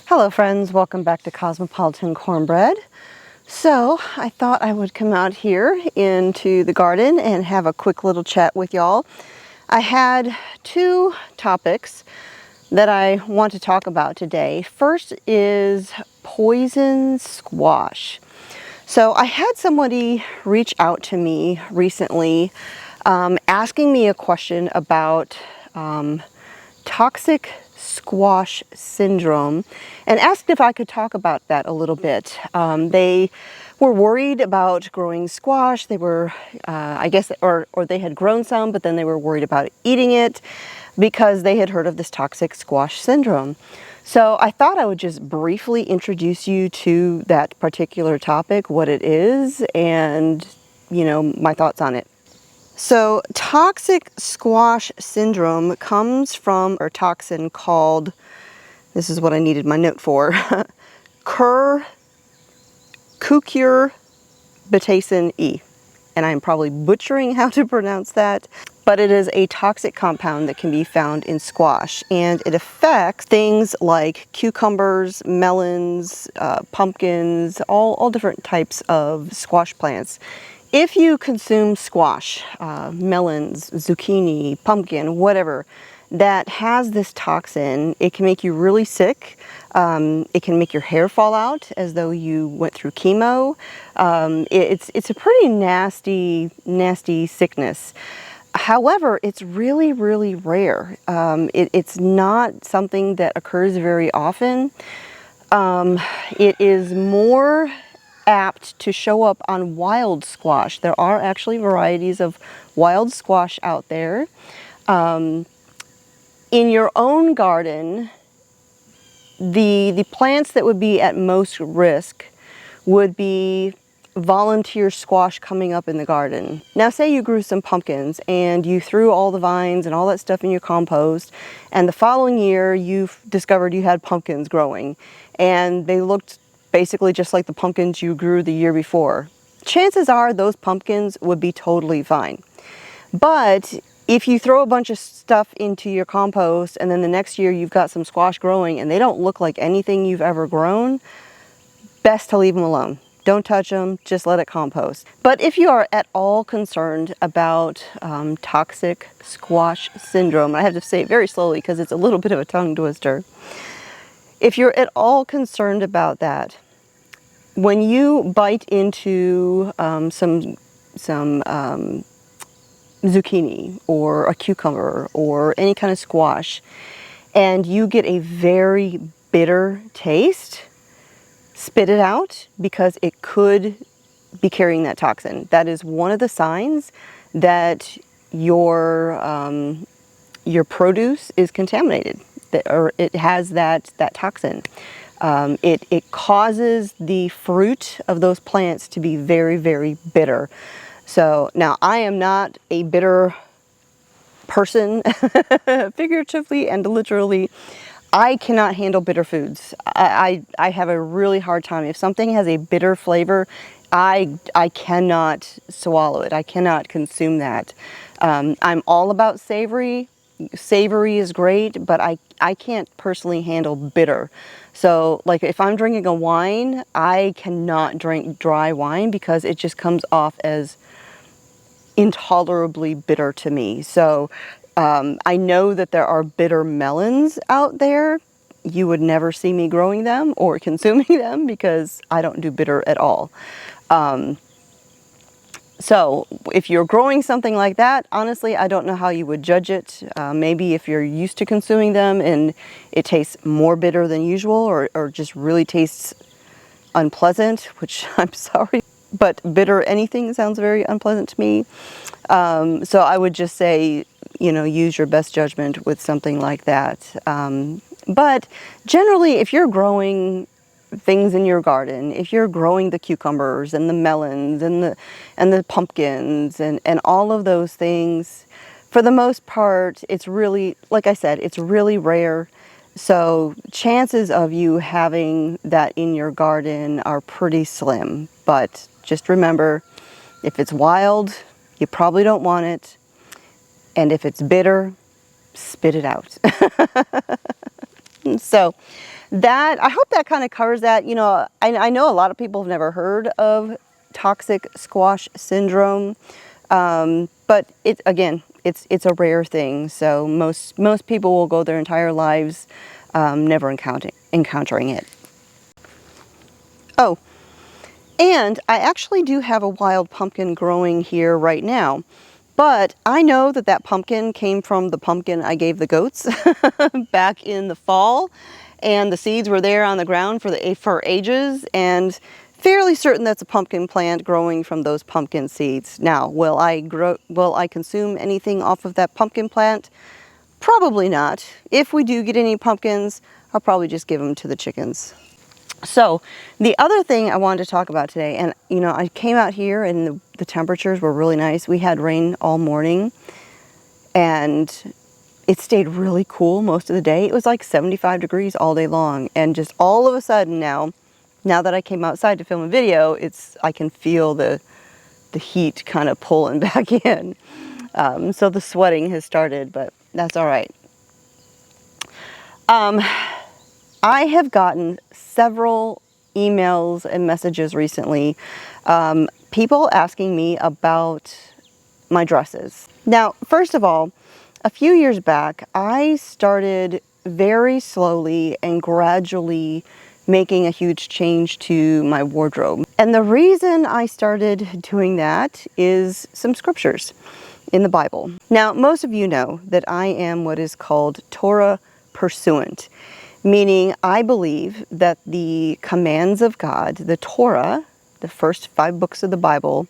Hello friends, welcome back to Cosmopolitan Cornbread. So I thought I would come out here into the garden and have a quick little chat with y'all. I had two topics that I want to talk about today. First is poison squash. So I had somebody reach out to me recently asking me a question about toxic squash syndrome and asked if I could talk about that a little bit. They were worried about growing squash. They were, I guess, or they had grown some, but then they were worried about eating it because they had heard of this toxic squash syndrome. So I thought I would just briefly introduce you to that particular topic, what it is, and, my thoughts on it. So toxic squash syndrome comes from a toxin called, this is what I needed my note for, cucurbitacin E. And I'm probably butchering how to pronounce that, but it is a toxic compound that can be found in squash, and it affects things like cucumbers, melons, pumpkins, all different types of squash plants. If you consume squash, melons, zucchini, pumpkin, whatever, that has this toxin, it can make you really sick. It can make your hair fall out as though you went through chemo. It's a pretty nasty sickness. However, it's really rare. It's not something that occurs very often. It is more apt to show up on wild squash. There are actually varieties of wild squash out there. In your own garden, the plants that would be at most risk would be volunteer squash coming up in the garden. Now say you grew some pumpkins and you threw all the vines and all that stuff in your compost, and the following year you've discovered you had pumpkins growing and they looked basically just like the pumpkins you grew the year before. Chances are those pumpkins would be totally fine. But if you throw a bunch of stuff into your compost and then the next year you've got some squash growing and they don't look like anything you've ever grown, best to leave them alone. Don't touch them, just let it compost. But if you are at all concerned about toxic squash syndrome, I have to say it very slowly because it's a little bit of a tongue twister. If you're at all concerned about that, when you bite into some zucchini or a cucumber or any kind of squash, and you get a very bitter taste, spit it out because it could be carrying that toxin. That is one of the signs that your produce is contaminated, or it has that toxin. It causes the fruit of those plants to be very bitter. So now I am not a bitter person, figuratively and literally. I cannot handle bitter foods. I have a really hard time. If something has a bitter flavor, I cannot swallow it. I cannot consume that. I'm all about savory. Savory is great, but I can't personally handle bitter. So like if I'm drinking a wine, I cannot drink dry wine because it just comes off as intolerably bitter to me. So I know that there are bitter melons out there. You would never see me growing them or consuming them because I don't do bitter at all. So if you're growing something like that, honestly, I don't know how you would judge it. Maybe if you're used to consuming them and it tastes more bitter than usual, or just really tastes unpleasant, which I'm sorry, but bitter anything sounds very unpleasant to me. So I would just say, use your best judgment with something like that. But generally, if you're growing things in your garden, if you're growing the cucumbers and the melons and the pumpkins and all of those things, for the most part, it's really, like I said, it's really rare. So chances of you having that in your garden are pretty slim. But just remember, if it's wild, you probably don't want it. And if it's bitter, spit it out. So that, I hope that kind of covers that. You know, I know a lot of people have never heard of toxic squash syndrome, but again, it's a rare thing. So most people will go their entire lives never encountering it. Oh, and I actually do have a wild pumpkin growing here right now. But I know that that pumpkin came from the pumpkin I gave the goats back in the fall, and the seeds were there on the ground for ages, and fairly certain that's a pumpkin plant growing from those pumpkin seeds. Now, will I consume anything off of that pumpkin plant? Probably not. If we do get any pumpkins, I'll probably just give them to the chickens. So the other thing I wanted to talk about today, and you know, I came out here and the temperatures were really nice. We had rain all morning and it stayed really cool most of the day. It was like 75 degrees all day long, and just all of a sudden now that I came outside to film a video, I can feel the heat kind of pulling back in. So the sweating has started, but that's all right. I have gotten several emails and messages recently, people asking me about my dresses. Now, first of all, a few years back, I started very slowly and gradually making a huge change to my wardrobe. And the reason I started doing that is some scriptures in the Bible. Now, most of you know that I am what is called Torah pursuant, meaning I believe that the commands of God, the Torah, the first 5 books of the Bible,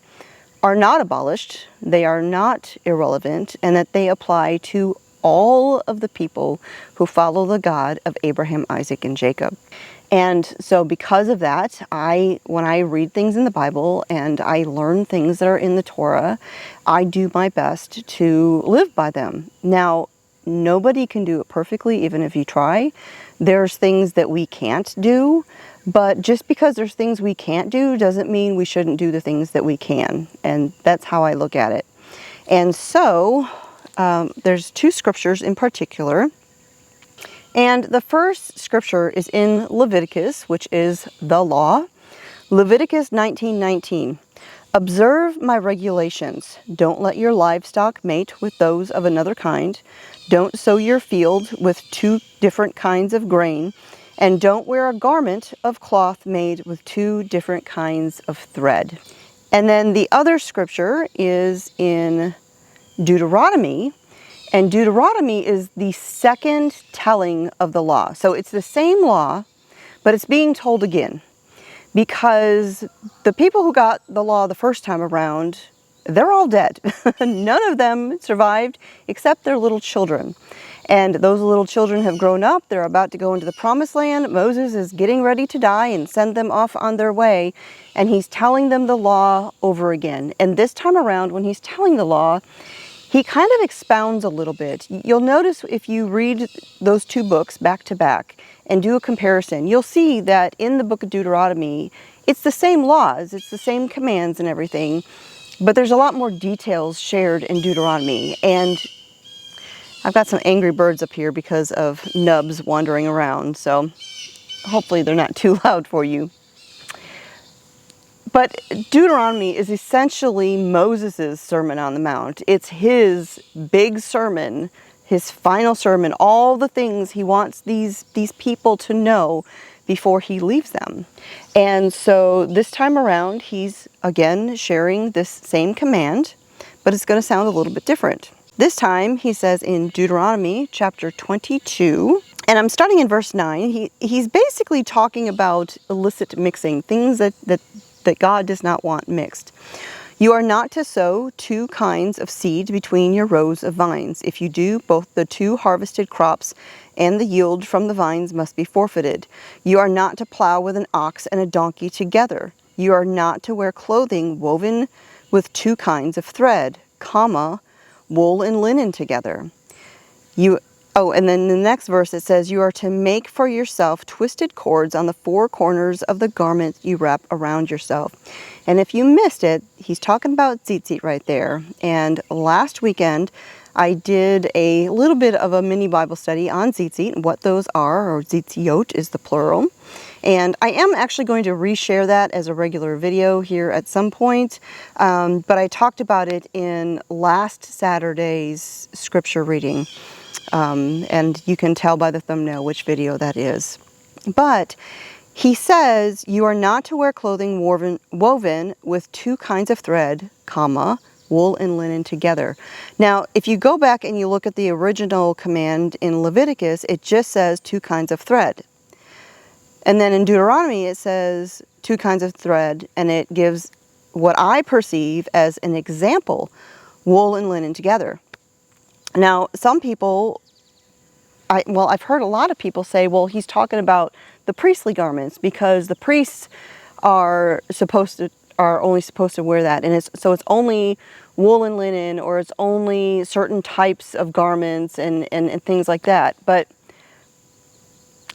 are not abolished, they are not irrelevant, and that they apply to all of the people who follow the God of Abraham, Isaac, and Jacob. And so because of that, when I read things in the Bible and I learn things that are in the Torah, I do my best to live by them. Now, nobody can do it perfectly, even if you try. There's things that we can't do, but just because there's things we can't do doesn't mean we shouldn't do the things that we can. And that's how I look at it. And so there's 2 scriptures in particular. And the first scripture is in Leviticus, which is the law. Leviticus 19:19. Observe my regulations. Don't let your livestock mate with those of another kind. Don't sow your field with 2 different kinds of grain. And don't wear a garment of cloth made with 2 different kinds of thread. And then the other scripture is in Deuteronomy. And Deuteronomy is the second telling of the law. So it's the same law, but it's being told again. Because the people who got the law the first time around, they're all dead. None of them survived except their little children. And those little children have grown up. They're about to go into the promised land. Moses is getting ready to die and send them off on their way. And he's telling them the law over again. And this time around, when he's telling the law, he kind of expounds a little bit. You'll notice if you read those 2 books back to back and do a comparison, you'll see that in the book of Deuteronomy, it's the same laws, it's the same commands and everything, but there's a lot more details shared in Deuteronomy. And I've got some angry birds up here because of nubs wandering around, so hopefully they're not too loud for you. But Deuteronomy is essentially Moses' Sermon on the Mount. It's his big sermon, his final sermon, all the things he wants these people to know before he leaves them. And so this time around, he's again sharing this same command, but it's going to sound a little bit different. This time, he says in Deuteronomy chapter 22, and I'm starting in verse 9, he's basically talking about illicit mixing, things that God does not want mixed. You are not to sow 2 kinds of seed between your rows of vines. If you do, both the 2 harvested crops and the yield from the vines must be forfeited. You are not to plow with an ox and a donkey together. You are not to wear clothing woven with 2 kinds of thread, wool and linen together. And then in the next verse it says, you are to make for yourself twisted cords on the 4 corners of the garment you wrap around yourself. And if you missed it, he's talking about tzitzit right there. And last weekend, I did a little bit of a mini Bible study on tzitzit, what those are, or tzitziot is the plural. And I am actually going to reshare that as a regular video here at some point, but I talked about it in last Saturday's scripture reading, and you can tell by the thumbnail which video that is. But he says, you are not to wear clothing woven with two kinds of thread, comma, wool and linen together. Now, if you go back and you look at the original command in Leviticus, it just says two kinds of thread. And then in Deuteronomy, it says two kinds of thread, and it gives what I perceive as an example, wool and linen together. Now, some people, I've heard a lot of people say, well, he's talking about the priestly garments because the priests are only supposed to wear that, and so it's only wool and linen, or it's only certain types of garments and things like that. But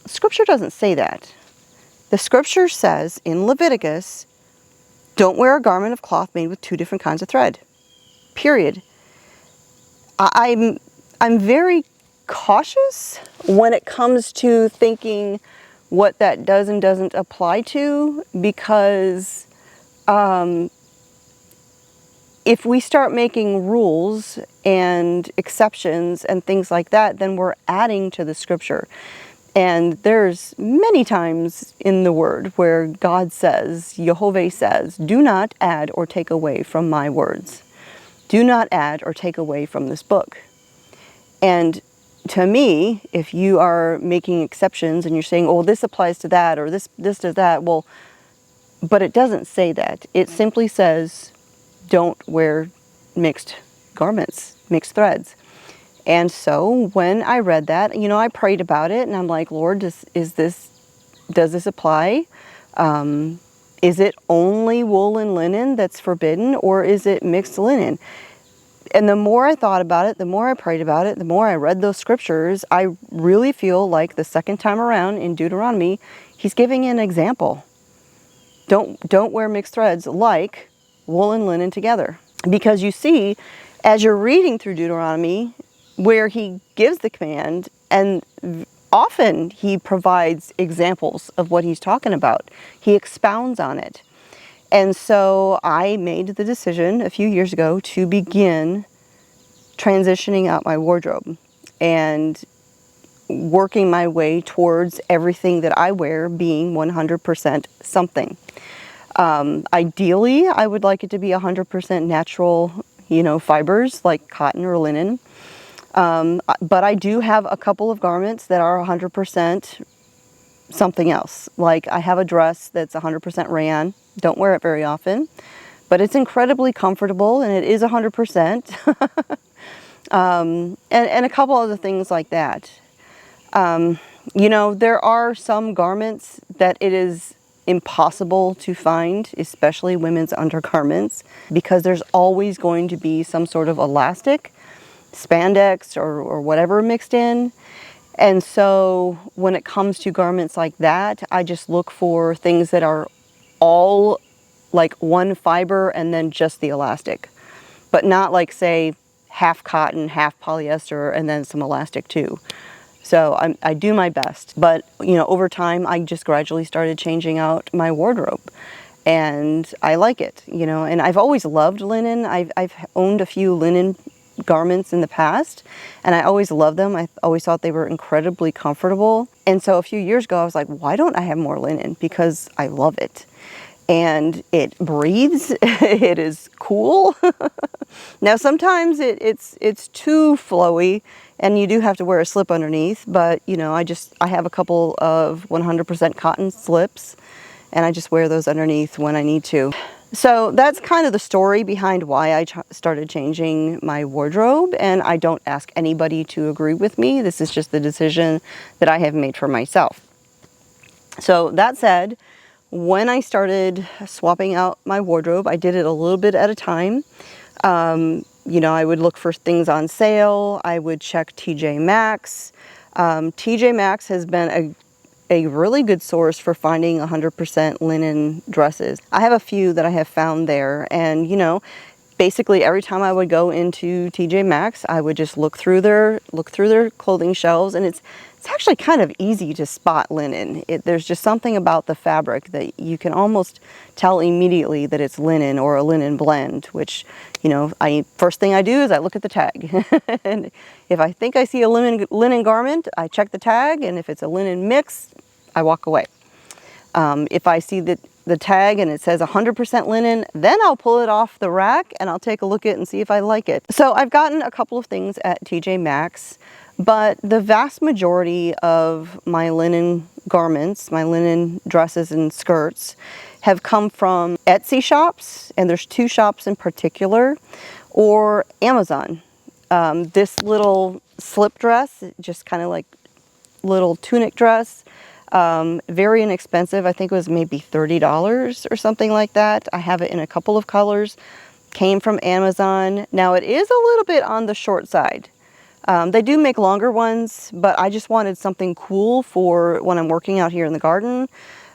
Scripture doesn't say that. The Scripture says in Leviticus, don't wear a garment of cloth made with two different kinds of thread. Period. I'm very cautious when it comes to thinking what that does and doesn't apply to, because if we start making rules and exceptions and things like that, then we're adding to the Scripture. And there's many times in the Word where God says, Yehovah says, do not add or take away from my words. Do not add or take away from this book. And to me, if you are making exceptions and you're saying, oh, this applies to that, or this to that, well, but it doesn't say that. It simply says, don't wear mixed garments, mixed threads. And so when I read that, I prayed about it, and I'm like, Lord, does this apply? Is it only wool and linen that's forbidden, or is it mixed linen? And the more I thought about it, the more I prayed about it, the more I read those scriptures, I really feel like the second time around in Deuteronomy, he's giving an example. Don't wear mixed threads like wool and linen together. Because you see, as you're reading through Deuteronomy, where he gives the command, and often he provides examples of what he's talking about. He expounds on it. And so I made the decision a few years ago to begin transitioning out my wardrobe and working my way towards everything that I wear being 100% something. Ideally, I would like it to be 100% natural, fibers like cotton or linen. But I do have a couple of garments that are 100% something else. Like I have a dress that's 100% rayon. Don't wear it very often, but it's incredibly comfortable, and it is 100%. And a couple other things like that. There are some garments that it is impossible to find, especially women's undergarments, because there's always going to be some sort of elastic, spandex, or whatever mixed in. And so when it comes to garments like that, I just look for things that are all like one fiber and then just the elastic, but not like, say, half cotton, half polyester, and then some elastic too. So I do my best, but over time I just gradually started changing out my wardrobe, and I like it, and I've always loved linen. I've owned a few linen garments in the past, and I always loved them. I always thought they were incredibly comfortable. And so a few years ago I was like, why don't I have more linen? Because I love it. And it breathes. It is cool. Now sometimes it's too flowy, and you do have to wear a slip underneath, but I have a couple of 100% cotton slips, and I just wear those underneath when I need to. So that's kind of the story behind why I started changing my wardrobe, and I don't ask anybody to agree with me. This is just the decision that I have made for myself. So that said, when I started swapping out my wardrobe, I did it a little bit at a time. I would look for things on sale. I would check TJ Maxx. TJ Maxx has been a really good source for finding 100% linen dresses. I have a few that I have found there, and basically every time I would go into TJ Maxx, I would just look through their clothing shelves, and it's actually kind of easy to spot linen. There's just something about the fabric that you can almost tell immediately that it's linen or a linen blend, which, you know, first thing I do is I look at the tag. And if I think I see a linen garment, I check the tag, and if it's a linen mix, I walk away. If I see the tag and it says 100% linen, then I'll pull it off the rack and I'll take a look at it and see if I like it. So I've gotten a couple of things at TJ Maxx, but the vast majority of my linen garments, my linen dresses and skirts, have come from Etsy shops, and there's 2 shops in particular, or Amazon. This little slip dress, just kind of like little tunic dress, very inexpensive. I think it was maybe $30 or something like that. I have it in a couple of colors. Came from Amazon. Now it is a little bit on the short side. They do make longer ones, but I just wanted something cool for when I'm working out here in the garden,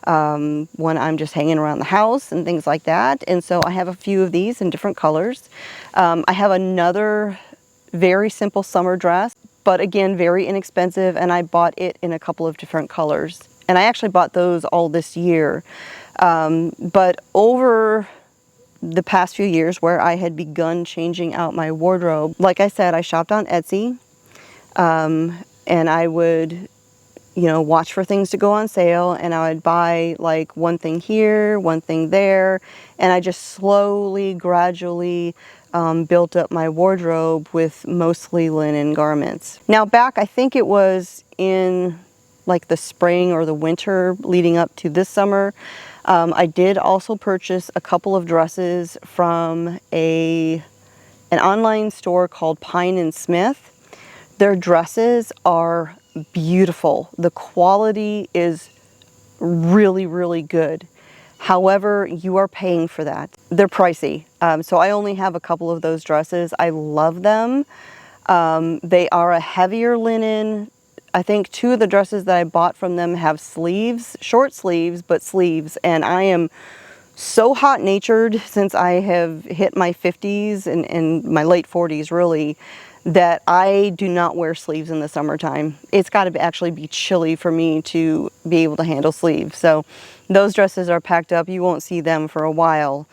when I'm just hanging around the house and things like that. And so I have a few of these in different colors. I have another very simple summer dress, but again, very inexpensive, and I bought it in a couple of different colors. And I actually bought those all this year. But over the past few years where I had begun changing out my wardrobe, like I said, I shopped on Etsy, and I would, you know, watch for things to go on sale, and I would buy like one thing here, one thing there, and I just slowly, gradually built up my wardrobe with mostly linen garments. Now back, I think it was in like the spring or the winter leading up to this summer, I did also purchase a couple of dresses from an online store called Pine & Smith. Their dresses are beautiful. The quality is really, really good. However, you are paying for that. They're pricey. So I only have a couple of those dresses. I love them. They are a heavier linen. I think 2 of the dresses that I bought from them have sleeves, short sleeves, but sleeves. And I am so hot-natured since I have hit my 50s and my late 40s really, that I do not wear sleeves in the summertime. It's got to actually be chilly for me to be able to handle sleeves. So those dresses are packed up. You won't see them for a while.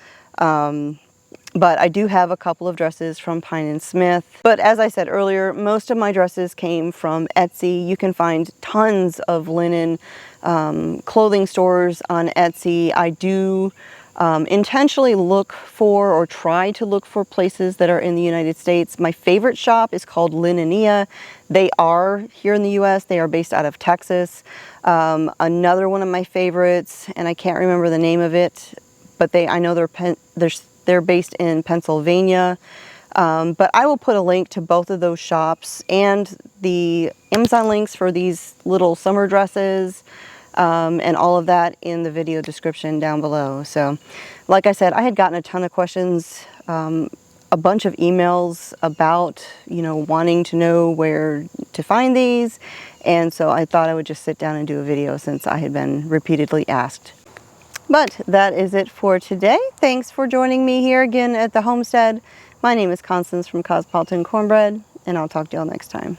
But I do have a couple of dresses from Pine & Smith. But as I said earlier, most of my dresses came from Etsy. You can find tons of linen clothing stores on Etsy. I do intentionally look for or try to look for places that are in the United States. My favorite shop is called Linenia. They are here in the US. They are based out of Texas. Another one of my favorites, and I can't remember the name of it, but I know they're based in Pennsylvania. But I will put a link to both of those shops and the Amazon links for these little summer dresses, and all of that in the video description down below. So like I said, I had gotten a ton of questions, a bunch of emails about, you know, wanting to know where to find these. And so I thought I would just sit down and do a video since I had been repeatedly asked. But that is it for today. Thanks for joining me here again at the homestead. My name is Constance from Cosmopolitan Cornbread, and I'll talk to y'all next time.